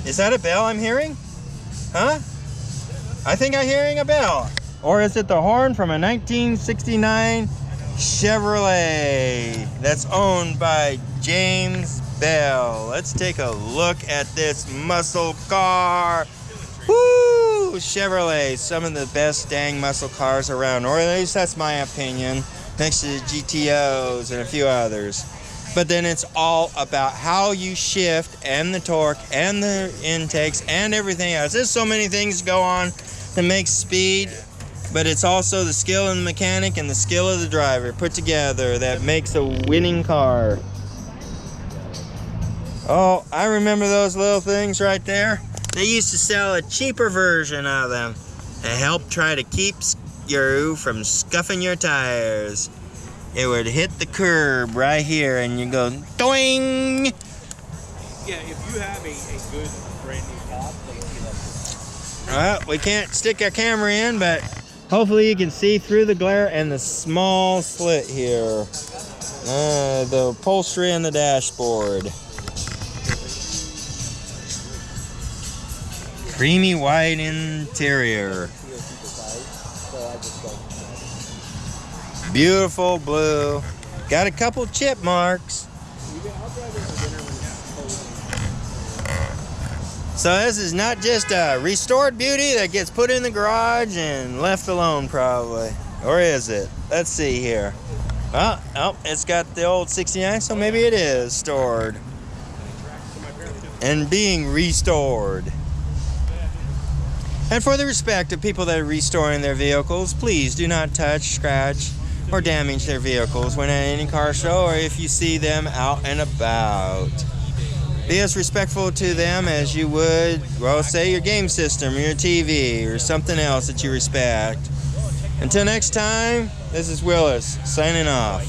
Is that a bell I'm hearing? Huh? I think I'm hearing a bell. Or is it the horn from a 1969 Chevrolet that's owned by James Bell? Let's take a look at this muscle car. Woo! Chevrolet, some of the best dang muscle cars around, or at least that's my opinion, next to the GTOs and a few others. But then it's all about how you shift and the torque and the intakes and everything else. There's so many things go on that make speed, but it's also the skill of the mechanic and the skill of the driver put together that makes a winning car. Oh, I remember those little things right there. They used to sell a cheaper version of them to help try to keep you from scuffing your tires. It would hit the curb right here and you go doing. Yeah, if you have a good brand new top, Well, we can't stick our camera in, but hopefully you can see through the glare and the small slit here. The upholstery and the dashboard. Creamy white interior. Beautiful blue. Got a couple chip marks. So this is not just a restored beauty that gets put in the garage and left alone probably. Or is it? Let's see here. Oh, it's got the old 69, so maybe it is stored. And being restored. And for the respect of people that are restoring their vehicles, please do not touch, scratch, or damage their vehicles when at any car show or if you see them out and about. Be as respectful to them as you would, well, say your game system or your TV or something else that you respect. Until next time, this is Willis signing off.